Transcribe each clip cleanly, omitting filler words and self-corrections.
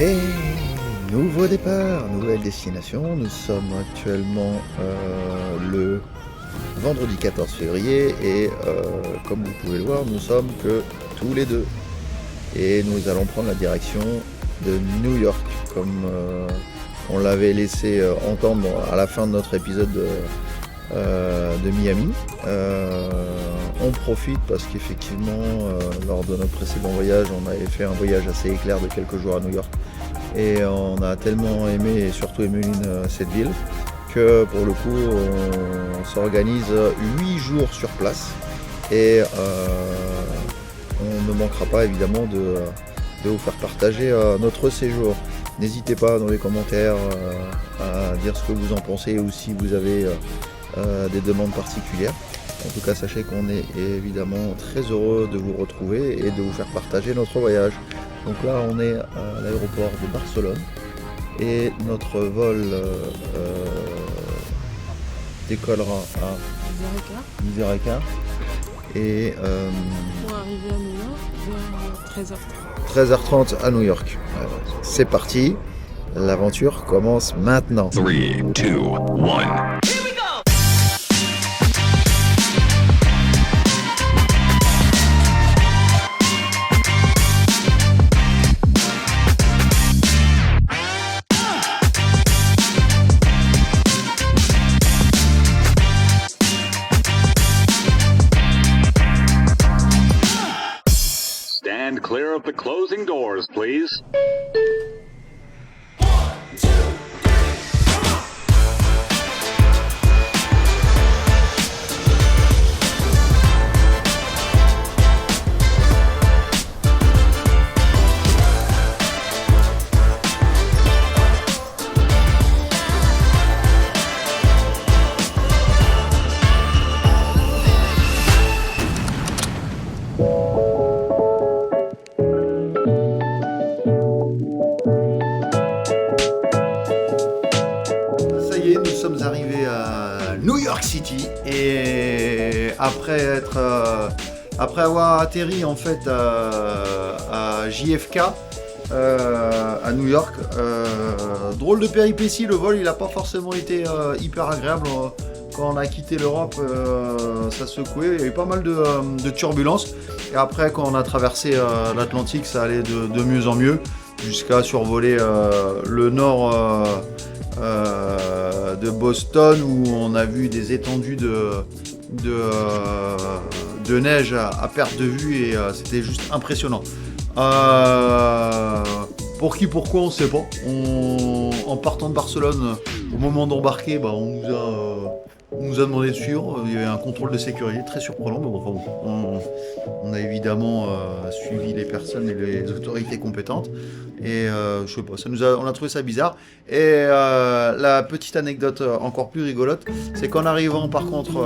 Et nouveau départ, nouvelle destination. Nous sommes actuellement le vendredi 14 février et comme vous pouvez le voir, nous sommes que tous les deux. Et nous allons prendre la direction de New York, comme on l'avait laissé entendre à la fin de notre épisode de Miami. On profite parce qu'effectivement, lors de notre précédent voyage, on avait fait un voyage assez éclair de quelques jours à New York. Et on a tellement aimé, et surtout Emeline, cette ville, que pour le coup, on s'organise 8 jours sur place. Et on ne manquera pas évidemment de vous faire partager notre séjour. N'hésitez pas dans les commentaires à dire ce que vous en pensez ou si vous avez des demandes particulières. En tout cas, sachez qu'on est évidemment très heureux de vous retrouver et de vous faire partager notre voyage. Donc là, on est à l'aéroport de Barcelone et notre vol décollera à 10h15 et pour arriver à New York vers 13h30. 13h30 à New York. C'est parti, l'aventure commence maintenant. 3, 2, 1. Stand clear of the closing doors, please. Ça y est, nous sommes arrivés à New York City et après avoir atterri en fait à JFK à New York, drôle de péripétie, le vol il n'a pas forcément été hyper agréable. Quand on a quitté l'Europe, ça secouait, il y avait pas mal de turbulences. Et après, quand on a traversé l'Atlantique, ça allait de mieux en mieux, jusqu'à survoler le nord de Boston, où on a vu des étendues de neige à perte de vue, et c'était juste impressionnant. Pour qui, pourquoi, on ne sait pas. En partant de Barcelone, au moment d'embarquer, on nous a demandé de suivre. Il y avait un contrôle de sécurité très surprenant, mais bon, on a évidemment suivi les personnes et les autorités compétentes. Et je sais pas, on a trouvé ça bizarre. Et la petite anecdote encore plus rigolote, c'est qu'en arrivant par contre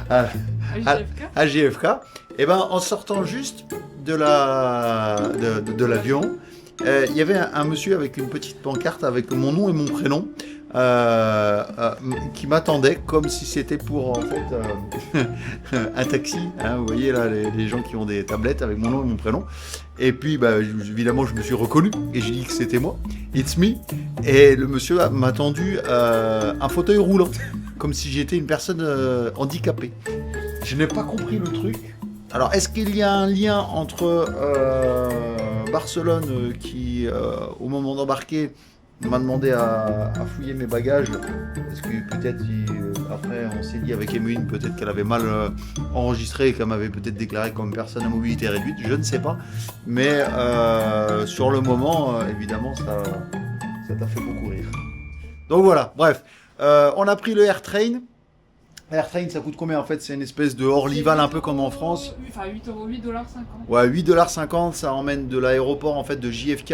à JFK, et ben en sortant juste de l'avion, il y avait un monsieur avec une petite pancarte avec mon nom et mon prénom. Qui m'attendait comme si c'était pour en fait un taxi, hein, vous voyez là les gens qui ont des tablettes avec mon nom et mon prénom. Et puis évidemment je me suis reconnu et j'ai dit que c'était moi, it's me. Et le monsieur m'a tendu un fauteuil roulant comme si j'étais une personne handicapée. Je n'ai pas compris le truc. Alors est-ce qu'il y a un lien entre Barcelone qui au moment d'embarquer m'a demandé à fouiller mes bagages, parce que peut-être après on s'est dit avec Emeline peut-être qu'elle avait mal enregistré et qu'elle m'avait peut-être déclaré comme personne à mobilité réduite, je ne sais pas, mais sur le moment évidemment ça t'a fait beaucoup rire. Donc voilà, bref, on a pris le AirTrain. AirTrain, ça coûte combien en fait? C'est une espèce de Orlyval un peu comme en France. Enfin 8,50 $. Ouais, 8,50 $, ça emmène de l'aéroport en fait de JFK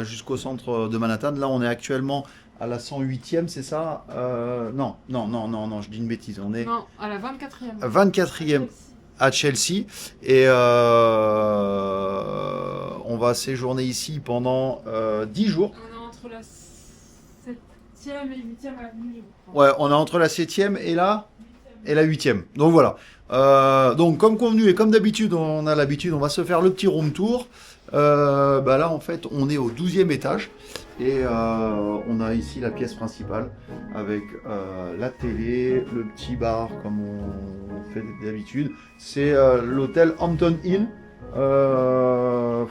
jusqu'au centre de Manhattan. Là, on est actuellement à la 108e, c'est ça? Non, je dis une bêtise. On est Non, à la 24e. 24e à Chelsea et on va séjourner ici pendant 10 jours. On est entre la 7e et 8e avenue. Ouais, on est entre la 7e et la 8e. Donc voilà. Donc comme convenu et comme d'habitude, on va se faire le petit room tour. Là en fait on est au 12e étage et on a ici la pièce principale avec la télé, le petit bar comme on fait d'habitude. C'est l'hôtel Hampton Inn.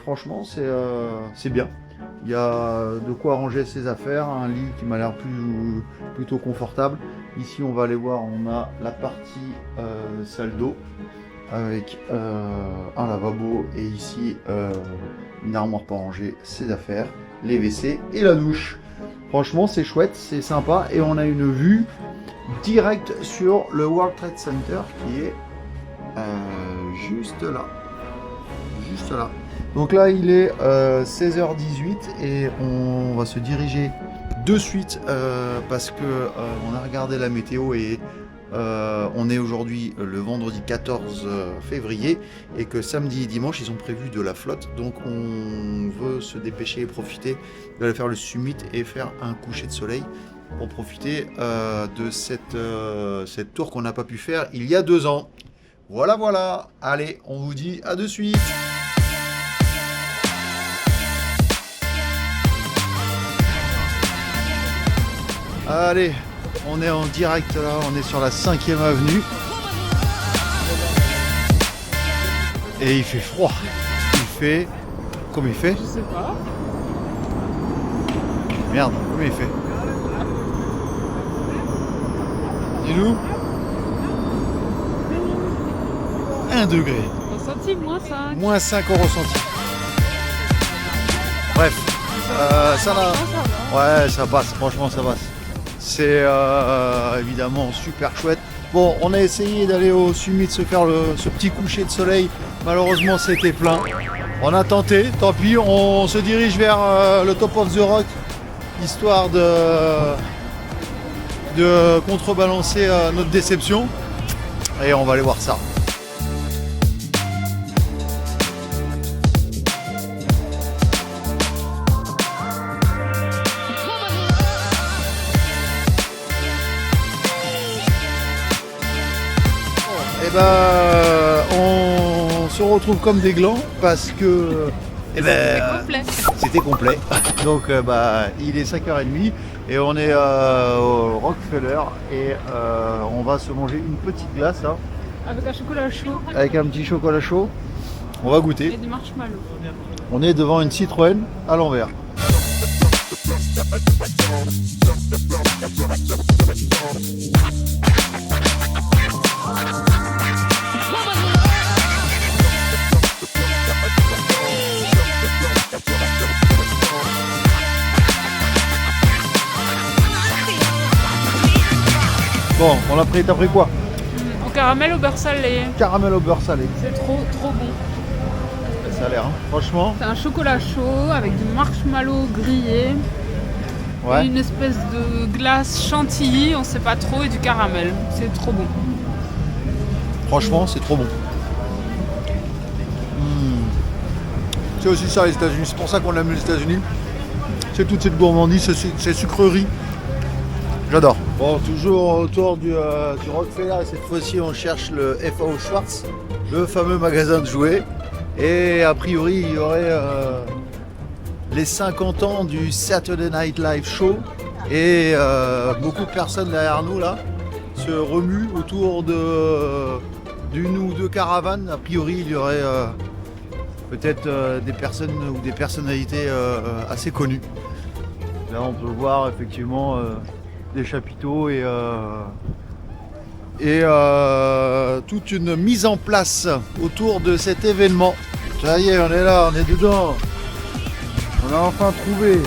Franchement c'est bien. Il y a de quoi ranger ses affaires, un lit qui m'a l'air plutôt confortable. Ici on va aller voir, on a la partie salle d'eau avec un lavabo et ici une armoire pour ranger ses affaires, les WC et la douche. Franchement c'est chouette, c'est sympa et on a une vue directe sur le World Trade Center qui est juste là. Juste là. Donc là il est 16h18 et on va se diriger de suite parce que on a regardé la météo et on est aujourd'hui le vendredi 14 février et que samedi et dimanche ils ont prévu de la flotte, donc on veut se dépêcher et profiter d'aller faire le summit et faire un coucher de soleil pour profiter de cette tour qu'on n'a pas pu faire il y a 2 ans. Voilà, allez, on vous dit à de suite. Allez, on est en direct là, on est sur la 5e avenue. Et il fait froid. Combien il fait? Je sais pas. Merde, combien il fait? Dis-nous. 1 degré. Ressenti, -5. Moins 5 au ressenti. Bref, ça va. Ouais, ça passe, franchement ça passe. C'est évidemment super chouette. Bon, on a essayé d'aller au summit, de se faire ce petit coucher de soleil. Malheureusement, c'était plein. On a tenté, tant pis. On se dirige vers le Top of the Rock, histoire de contrebalancer notre déception. Et on va aller voir ça. On se retrouve comme des glands parce que c'était complet. Donc il est 5h30 et on est au Rockefeller et on va se manger une petite glace là, Avec un chocolat chaud. avec un petit chocolat chaud. On va goûter. Et du marshmallow. On est devant une Citroën à l'envers. Bon, on l'a pris, t'as pris quoi? Au caramel au beurre salé. Caramel au beurre salé. C'est trop bon. Ça a l'air, hein. Franchement. C'est un chocolat chaud avec du marshmallow grillé. Ouais. Et une espèce de glace chantilly, on sait pas trop, et du caramel. C'est trop bon. Franchement, c'est trop bon. C'est aussi ça les États-Unis, c'est pour ça qu'on aime les États-Unis. C'est toute cette gourmandise, ces sucreries. J'adore. Bon, toujours autour du Rockefeller et cette fois-ci on cherche le FAO Schwarz, le fameux magasin de jouets. Et a priori il y aurait les 50 ans du Saturday Night Live Show et beaucoup de personnes derrière nous là se remuent autour d'une ou deux caravanes. A priori il y aurait peut-être des personnes ou des personnalités assez connues. Là on peut voir effectivement des chapiteaux et toute une mise en place autour de cet événement. Ça y est, on est là, on est dedans. On a enfin trouvé.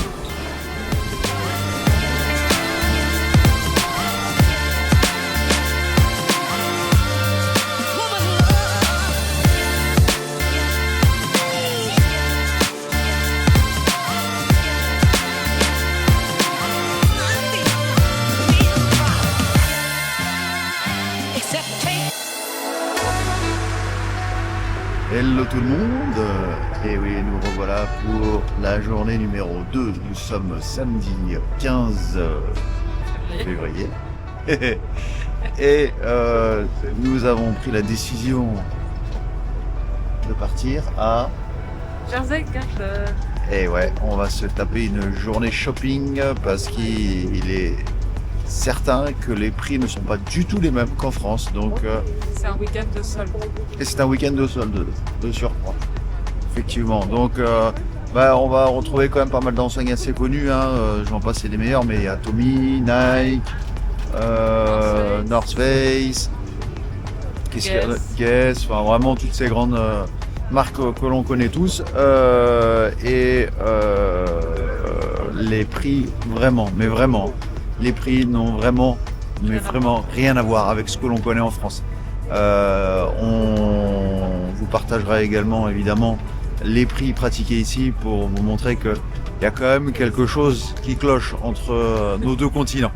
Hello tout le monde, et oui nous revoilà pour la journée numéro 2, nous sommes samedi 15 février et nous avons pris la décision de partir à Jersey Garden. Et ouais, on va se taper une journée shopping parce qu'il est certain que les prix ne sont pas du tout les mêmes qu'en France. Donc, C'est un week-end de solde. et c'est un week-end de solde, de surcroît. Effectivement. Donc, on va retrouver quand même pas mal d'enseignes assez connues. Hein. Je vais en passer les meilleurs, mais il y a Tommy, Nike, North Face, qu'est-ce qu'il y a d'autre? Guess, enfin vraiment toutes ces grandes marques que l'on connaît tous. Les prix, vraiment, mais vraiment, les prix n'ont vraiment, mais vraiment rien à voir avec ce que l'on connaît en France. On vous partagera également, évidemment, les prix pratiqués ici pour vous montrer qu'il y a quand même quelque chose qui cloche entre nos deux continents.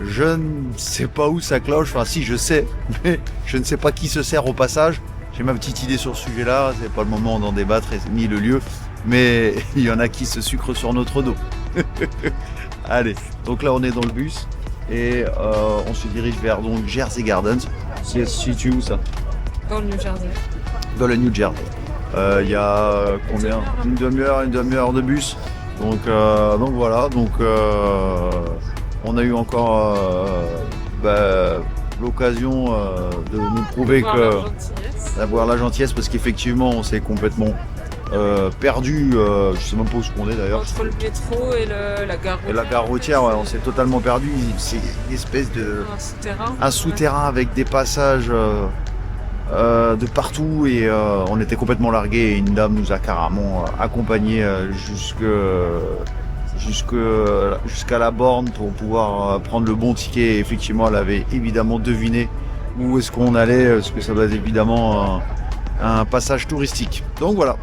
Je ne sais pas où ça cloche, enfin si je sais, mais je ne sais pas qui se sert au passage. J'ai ma petite idée sur ce sujet-là, c'est pas le moment d'en débattre ni le lieu, mais il y en a qui se sucrent sur notre dos. Allez, donc là on est dans le bus et on se dirige vers donc Jersey Gardens. C'est situé où ça? Dans le New Jersey. Dans le New Jersey. Il y a combien? Une demi-heure de bus. Donc voilà, on a eu encore l'occasion de nous prouver d'avoir la gentillesse parce qu'effectivement on s'est complètement perdu, je sais même pas où on est d'ailleurs. Entre le métro et la gare routière. Et la gare routière, ouais, on s'est totalement perdu. C'est une espèce de un souterrain avec des passages de partout et on était complètement largués et une dame nous a carrément accompagnés jusqu'à la borne pour pouvoir prendre le bon ticket. Et effectivement, elle avait évidemment deviné où est-ce qu'on allait, parce que ça doit être évidemment un passage touristique. Donc voilà,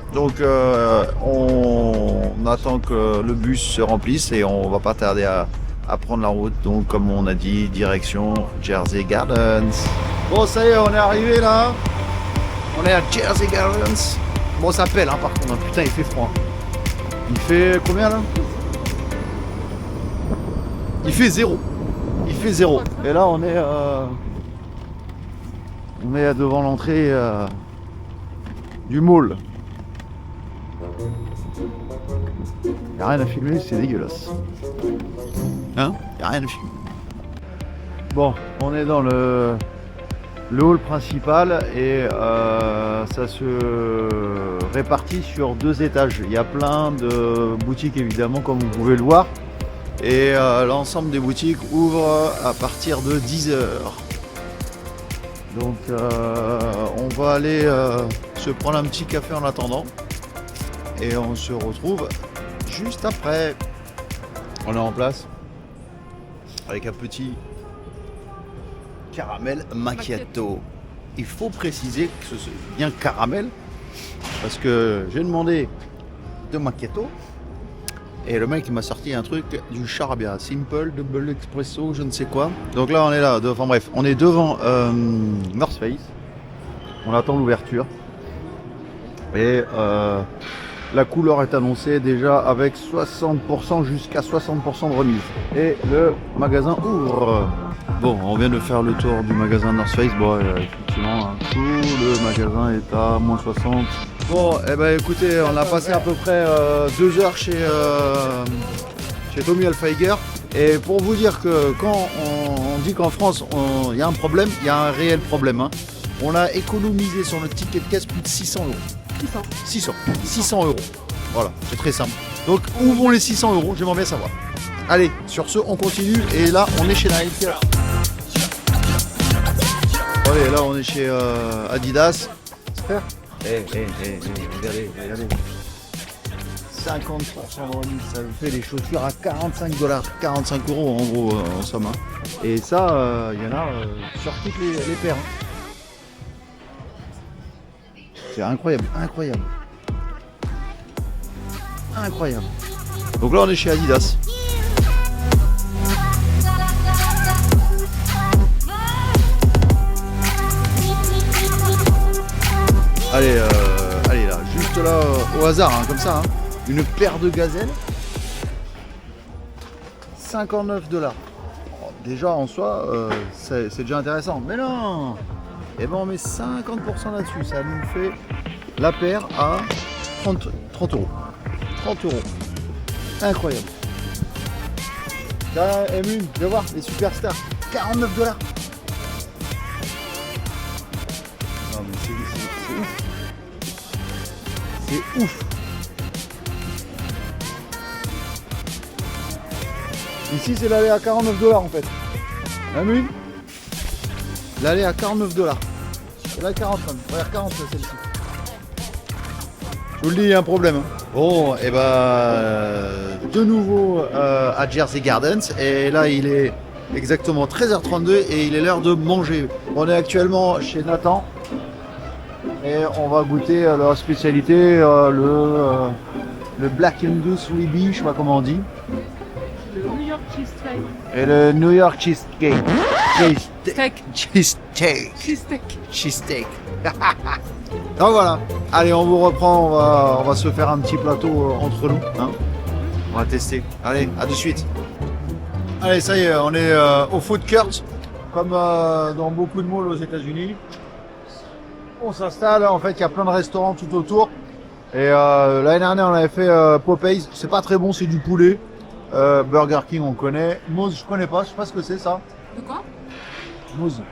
on attend que le bus se remplisse et on va pas tarder à prendre la route. Donc comme on a dit, direction Jersey Gardens. Bon, ça y est, on est arrivé là. On est à Jersey Gardens. Bon, ça pèle hein, par contre, hein. Putain, il fait froid. Il fait combien là? Il fait 0. Il fait 0. Et là, on est devant l'entrée du mall. Il n'y a rien à filmer, c'est dégueulasse. Hein? Il n'y a rien à filmer. Bon, on est dans le hall principal et ça se répartit sur 2 étages. Il y a plein de boutiques évidemment comme vous pouvez le voir. Et l'ensemble des boutiques ouvre à partir de 10h. Donc on va aller se prendre un petit café en attendant. Et on se retrouve juste après. On est en place avec un petit caramel macchiato. Il faut préciser que c'est bien caramel parce que j'ai demandé de macchiato. Et le mec il m'a sorti un truc du charabia, simple, double espresso, je ne sais quoi. Donc là on est là, on est devant North Face. On attend l'ouverture. Et la couleur est annoncée déjà avec 60% jusqu'à 60% de remise. Et le magasin ouvre. Bon, on vient de faire le tour du magasin North Face. Bon, effectivement, hein, tout le magasin est à moins 60. Bon, eh ben écoutez, on a passé à peu près 2 heures chez Tommy Hilfiger. Et pour vous dire que quand on dit qu'en France il y a un problème, il y a un réel problème. Hein. On a économisé sur notre ticket de caisse plus de 600 euros. 600 euros. Voilà, c'est très simple. Donc où vont les 600 euros? J'aimerais bien savoir. Allez, sur ce, on continue. Et là, on est chez Nike. Allez, là, on est chez Adidas. Regardez. 50% de remise, ça vous fait les chaussures à 45 $, 45 euros en gros, en somme. Hein. Et ça, il y en a sur toutes les paires. Hein. C'est incroyable. Donc là, on est chez Adidas. Allez là, juste là, au hasard, hein, comme ça, hein, une paire de gazelles, 59 $. Bon, déjà en soi, c'est déjà intéressant. Mais non, et ben on met 50% là-dessus, ça nous fait la paire à 30 euros. 30 euros. Incroyable. Là, M1, viens voir, les superstars. 49 $. Non mais c'est ouf. C'est ouf. Ici c'est l'aller à 49 $ en fait. M1. L'aller à 49 $. Et là 40 même. Regarde 40 celle-ci. Je vous le dis, il y a un problème. Bon, et de nouveau à Jersey Gardens. Et là, il est exactement 13h32 et il est l'heure de manger. On est actuellement chez Nathan. Et on va goûter leur spécialité, le Black Angus Ribeye, je sais pas comment on dit. Le New York Cheesesteak. Et le New York Cheesecake. Cheesesteak. Cheesesteak. Donc voilà, allez on vous reprend, on va se faire un petit plateau entre nous, hein. On va tester, allez à de suite. Allez ça y est, on est au food court, comme dans beaucoup de malls aux États-Unis. On s'installe, en fait il y a plein de restaurants tout autour. Et l'année dernière on avait fait Popeyes, c'est pas très bon, c'est du poulet. Burger King on connaît, Moose je connais pas, je sais pas ce que c'est ça. De quoi? Moose.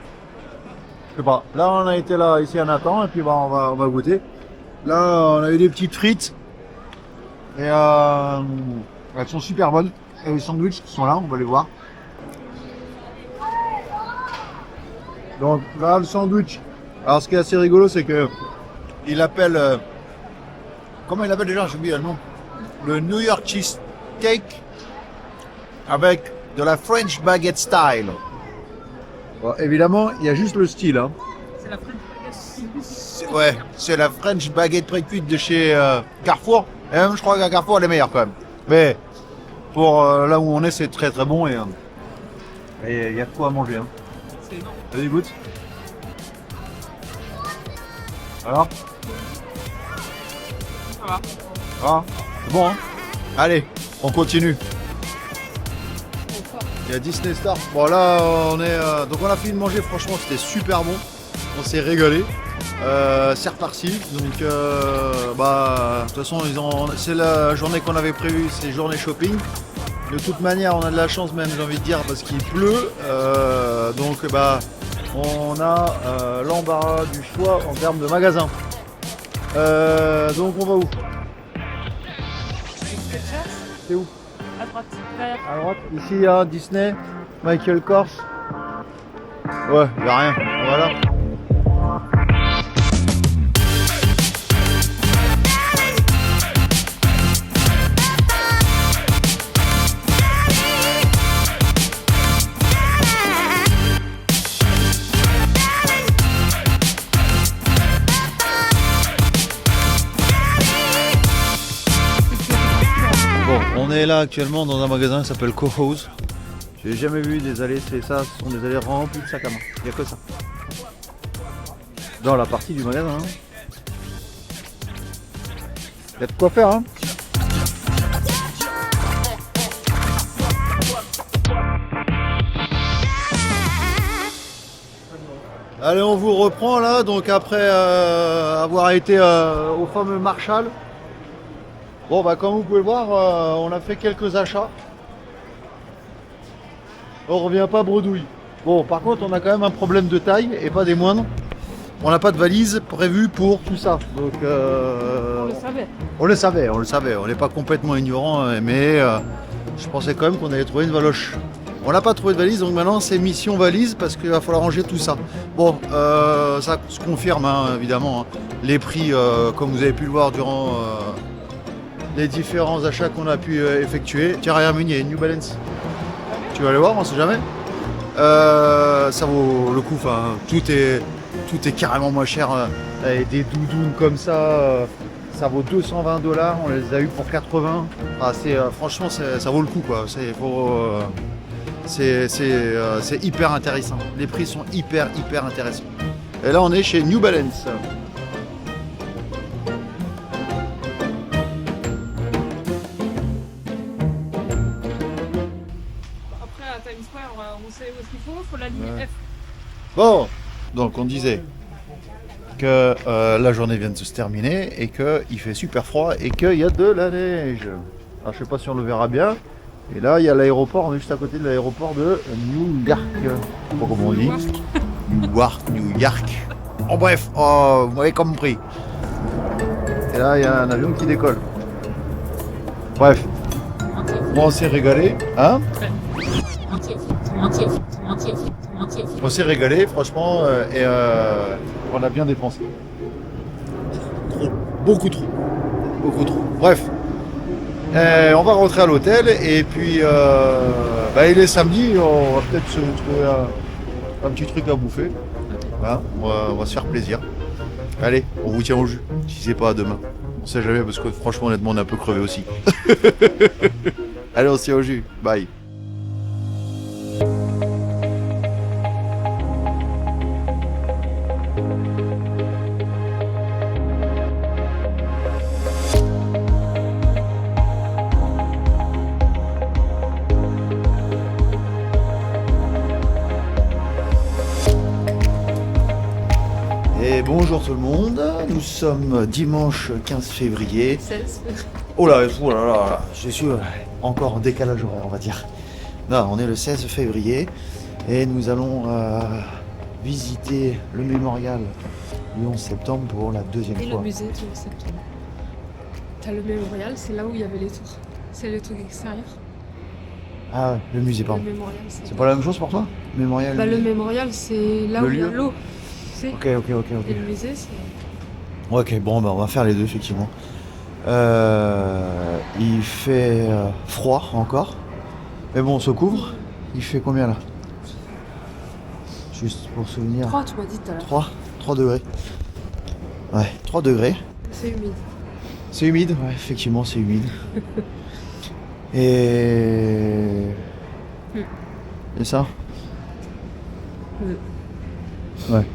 Je sais pas. Là, on a été là, ici à Nathan, et puis on va goûter. Là, on a eu des petites frites. Et elles sont super bonnes. Et les sandwichs qui sont là, on va les voir. Donc là, le sandwich. Alors, ce qui est assez rigolo, c'est que il appelle. Comment il appelle déjà? J'ai oublié le nom. Le New York Cheese Steak avec de la French Baguette Style. Bon, évidemment, il y a juste le style. Hein. C'est la French baguette. Ouais, c'est la French Baguette pré-cuite de chez Carrefour. Et même, je crois qu'à Carrefour, elle est meilleure quand même. Mais pour là où on est, c'est très très bon et il y a de quoi à manger. Hein. C'est énorme. Vas-y, goûte. Alors? Ça va. Ah, c'est bon, hein? Allez, on continue. Il y a Disney Star. Bon là on est donc on a fini de manger, franchement c'était super bon. On s'est régalé. C'est reparti. Donc de toute façon c'est la journée qu'on avait prévue, c'est journée shopping. De toute manière on a de la chance même j'ai envie de dire parce qu'il pleut. Donc on a l'embarras du choix en termes de magasins. Donc on va où? C'est où? À droite, derrière. À droite, ici il y a Disney, Michael Kors. Ouais, il n'y a rien. Voilà. Bon, on est là actuellement dans un magasin qui s'appelle Co-House. J'ai jamais vu des allées, c'est ça, ce sont des allées remplies de sacs à main. Il n'y a que ça. Dans la partie du magasin. Il y a de quoi faire, hein. Allez, on vous reprend là, donc après avoir été au fameux Marshall. Bon, comme vous pouvez le voir, on a fait quelques achats. On revient pas bredouille. Bon, par contre, on a quand même un problème de taille et pas des moindres. On n'a pas de valise prévue pour tout ça. Donc, On le savait. on le savait. On n'est pas complètement ignorant, mais je pensais quand même qu'on allait trouver une valoche. On n'a pas trouvé de valise, donc maintenant c'est mission valise parce qu'il va falloir ranger tout ça. Bon, ça se confirme hein, évidemment. Hein. Les prix, comme vous avez pu le voir durant les différents achats qu'on a pu effectuer. Tiens, regarde, il y a une New Balance. Tu vas aller voir, on sait jamais. Ça vaut le coup. Enfin, tout est carrément moins cher. Et des doudounes comme ça, ça vaut 220 $. On les a eu pour 80. Enfin, franchement, ça vaut le coup, quoi. C'est hyper intéressant. Les prix sont hyper intéressants. Et là, on est chez New Balance. Après, à Times Square, on sait où est-ce qu'il faut la ligne F. Bon, donc on disait que la journée vient de se terminer et qu'il fait super froid et qu'il y a de la neige. Alors je sais pas si on le verra bien. Et là il y a l'aéroport, on est juste à côté de l'aéroport de New York. Je sais pas comment on dit. New York. En bref, vous m'avez compris. Et là il y a un avion qui décolle. Bref. Bon, on s'est régalé, hein? On s'est régalé, franchement, et on a bien dépensé. Trop, beaucoup trop. Bref, on va rentrer à l'hôtel et puis il est samedi, on va peut-être se trouver un petit truc à bouffer. Hein, on va se faire plaisir. Allez, on vous tient au jus, si c'est pas à demain. On sait jamais parce que franchement, honnêtement, on est un peu crevé aussi. Allez, on se tient au jus. Bye. Et bonjour tout le monde, nous sommes dimanche 15 février. 16. Oh là, je suis encore en décalage horaire, on va dire. Non, on est le 16 février et nous allons visiter le mémorial du 11 septembre pour la deuxième Et fois. le musée du septembre. T'as le mémorial, c'est là où il y avait les tours. C'est le truc extérieur. Ah ouais, le musée, pardon. Le mémorial, C'est pas la même chose pour toi? Mémorial. Bah, le mémorial, c'est là Le où il y a lieu. l'eau. Tu sais. Ok. Et le musée, c'est. Ok, bon, on va faire les deux, effectivement. Il fait froid encore. Mais bon, on se couvre. Il fait combien là? Juste pour souvenir. 3, tu m'as dit tout à l'heure. 3 degrés. Ouais, 3 degrés. C'est humide. C'est humide, ouais, effectivement, c'est humide. Et. Et ça? Ouais.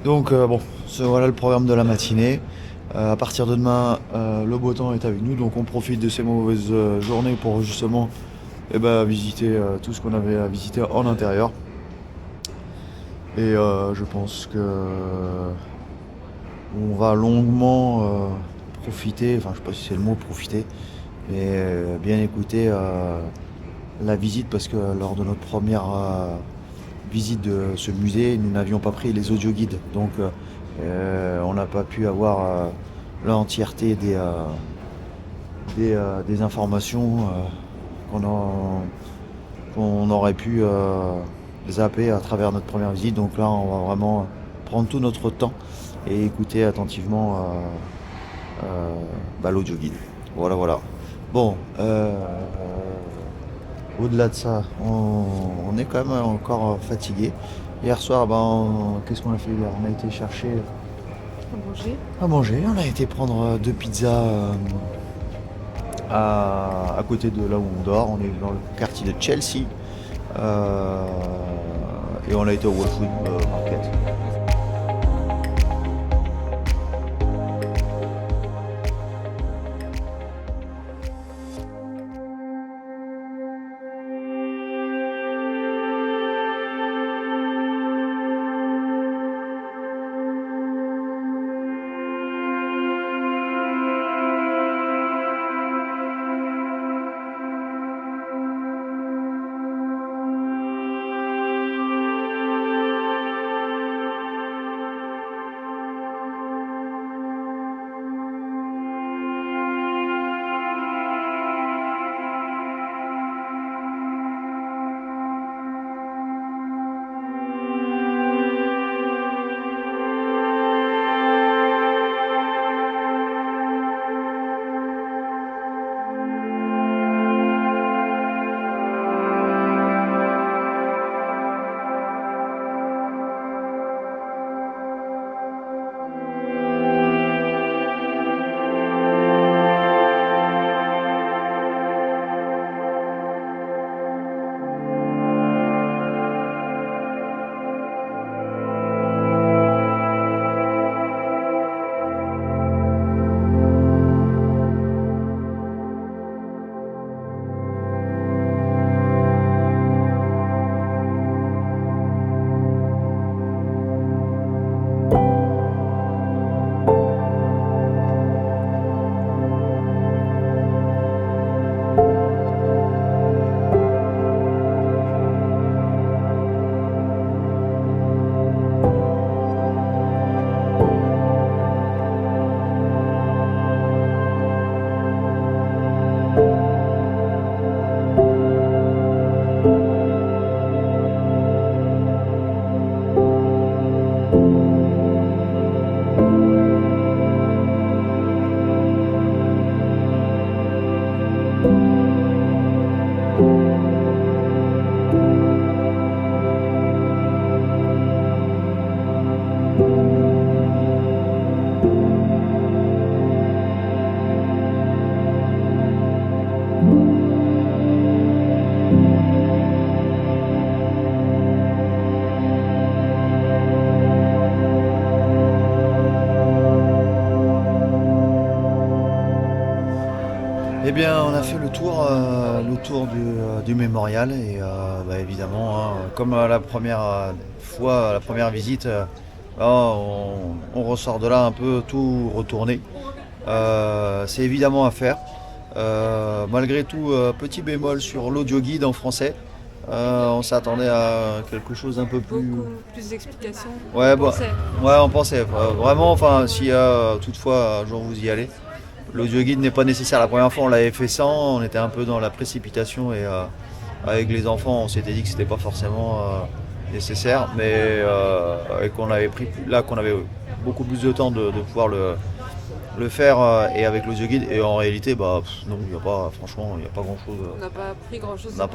Donc bon, voilà le programme de la matinée. À partir de demain, le beau temps est avec nous, donc on profite de ces mauvaises journées pour justement visiter tout ce qu'on avait à visiter en intérieur. Et je pense que on va longuement profiter, enfin je sais pas si c'est le mot profiter, mais bien écouter la visite parce que lors de notre première visite de ce musée, nous n'avions pas pris les audioguides, donc on n'a pas pu avoir l'entièreté des informations qu'on aurait pu zapper à travers notre première visite. Donc là, on va vraiment prendre tout notre temps et écouter attentivement l'audioguide. Voilà. Bon, au-delà de ça, on est quand même encore fatigué. Hier soir, qu'est-ce qu'on a fait hier? On a été chercher à manger. On a été prendre 2 pizzas à côté de là où on dort. On est dans le quartier de Chelsea. Et on a été au Wall Food Market. Eh bien, on a fait le tour du mémorial et évidemment, hein, comme la première fois, la première visite, on ressort de là un peu tout retourné. C'est évidemment à faire. Malgré tout, petit bémol sur l'audio guide en français. On s'attendait à quelque chose un peu plus. Beaucoup plus d'explications. Ouais, On pensait. ouais, on pensait. Vraiment, enfin, si toutefois un jour vous y allez, l'audio guide n'est pas nécessaire. La première fois, on l'avait fait sans, on était un peu dans la précipitation et avec les enfants, on s'était dit que c'était pas forcément nécessaire, mais et qu'on avait pris là, qu'on avait beaucoup plus de temps de pouvoir le faire et avec l'audio guide. Et en réalité, non, il y a pas, franchement, il n'y a pas grand chose. On n'a pas appris grand chose. On n'a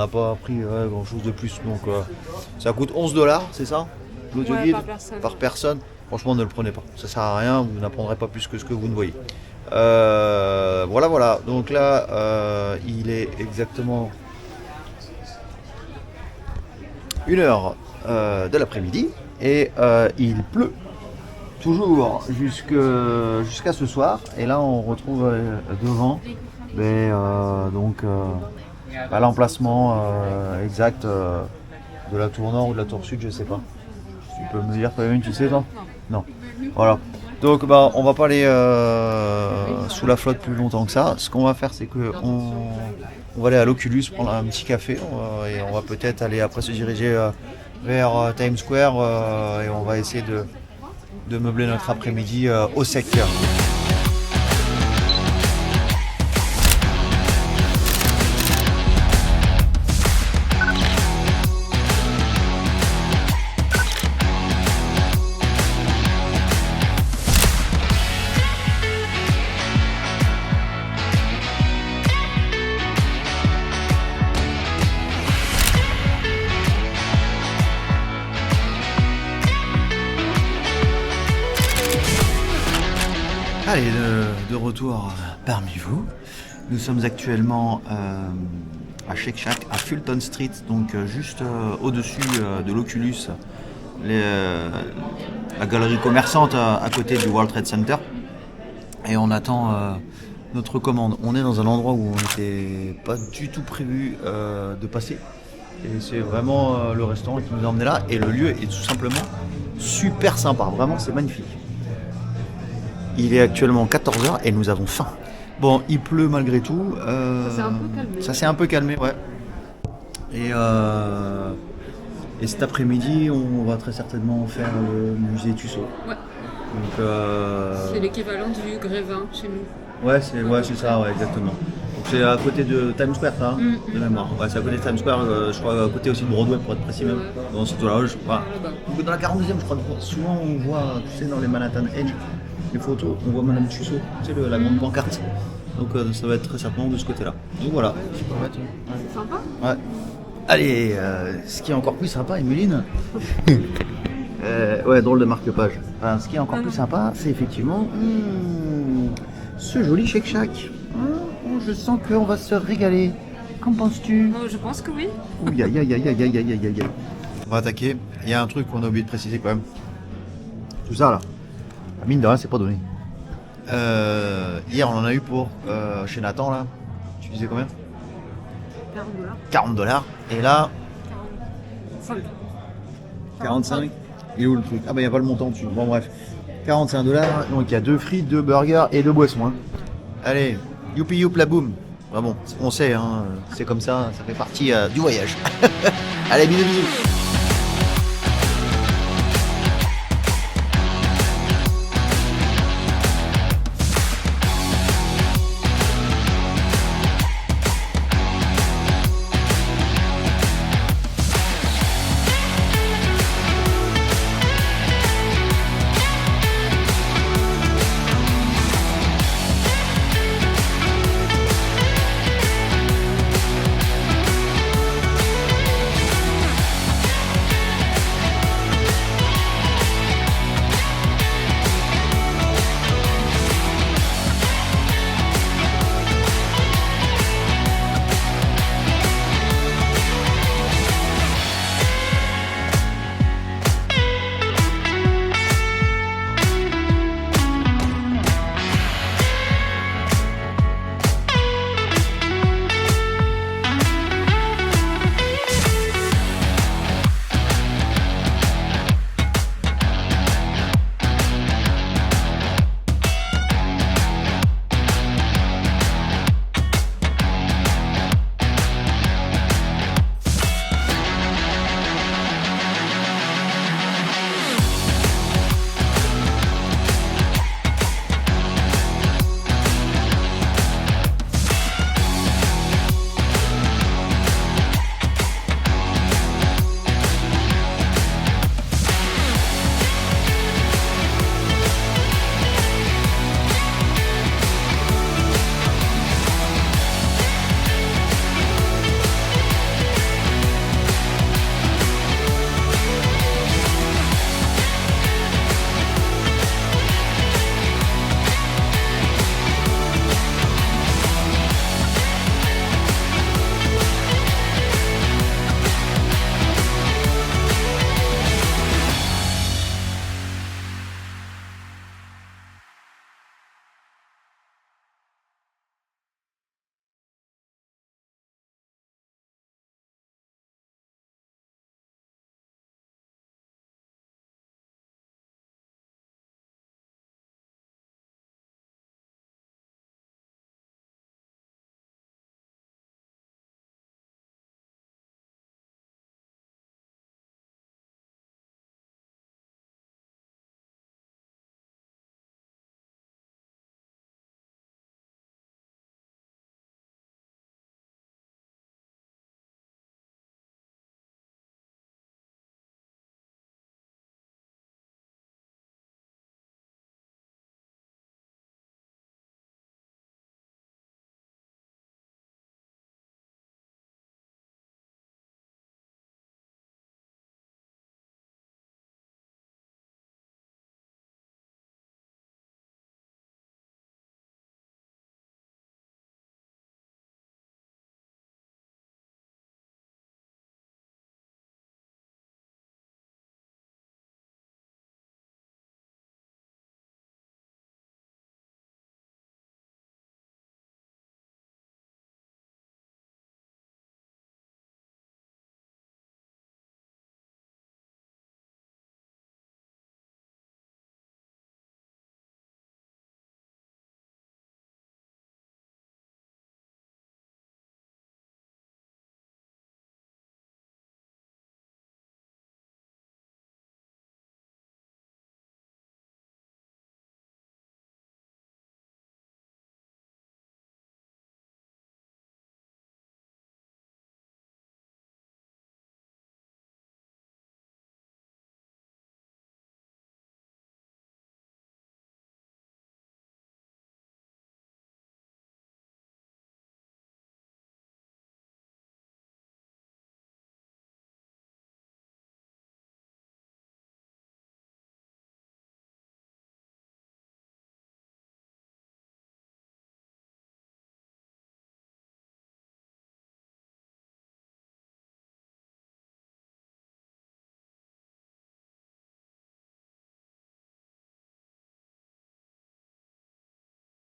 pas appris grand chose de plus. Donc ça coûte $11, c'est ça? L'audio Ouais, guide par personne. Franchement, ne le prenez pas. Ça sert à rien, vous n'apprendrez pas plus que ce que vous ne voyez. Voilà. Donc là, il est exactement 1h de l'après-midi et il pleut toujours jusqu'à ce soir. Et là, on retrouve devant l'emplacement exact de la tour nord ou de la tour sud, je sais pas. Tu peux me dire toi-même, tu sais toi? Non. Voilà. Donc on va pas aller sous la flotte plus longtemps que ça. Ce qu'on va faire, c'est que on va aller à l'Oculus prendre un petit café et on va peut-être aller après se diriger vers Times Square et on va essayer de meubler notre après-midi au sec. Allez, de retour parmi vous. Nous sommes actuellement à Shake Shack, à Fulton Street, donc juste au-dessus de l'Oculus, la galerie commerçante à côté du World Trade Center. Et on attend notre commande. On est dans un endroit où on n'était pas du tout prévu de passer. Et c'est vraiment le restaurant qui nous a emmenés là. Et le lieu est tout simplement super sympa. Vraiment, c'est magnifique. Il est actuellement 14h et nous avons faim. Bon, il pleut malgré tout. Ça s'est un peu calmé. Ça s'est un peu calmé, ouais. Et cet après-midi, on va très certainement faire le musée Tussaud. Ouais. Donc, c'est l'équivalent du Grévin chez nous. Ouais, c'est ça, ouais, exactement. Donc c'est à côté de Times Square, ça, de mémoire. Ouais, c'est à côté de Times Square, je crois à côté aussi de Broadway pour être précis même. Dans cette là, voilà. Donc dans la 42e, je crois, souvent on voit, tu sais, dans les Manhattan Edge, les photos, on voit Madame Tussaud, tu sais, la grande pancarte. Donc ça va être très certainement de ce côté-là. Donc voilà. C'est sympa. Ouais. Allez, ce qui est encore plus sympa, Emeline. Ouais, drôle de marque-page. Enfin, ce qui est encore plus sympa, c'est effectivement ce joli Shake Shack. Je sens qu'on va se régaler. Qu'en penses-tu? Je pense que oui. Ouh, aïe. On va attaquer. Il y a un truc qu'on a oublié de préciser quand même. Tout ça là, mine de rien, c'est pas donné. Hier, on en a eu pour chez Nathan là. Tu disais combien? $40. Et là, 45. Il est où le truc? Ah bah il n'y a pas le montant dessus. Bon bref. $45. Donc il y a 2 frites, 2 burgers et 2 boissons. Hein. Allez, youpi youp la boum. Bah bon, on sait, hein, c'est comme ça fait partie du voyage. Allez, bisous.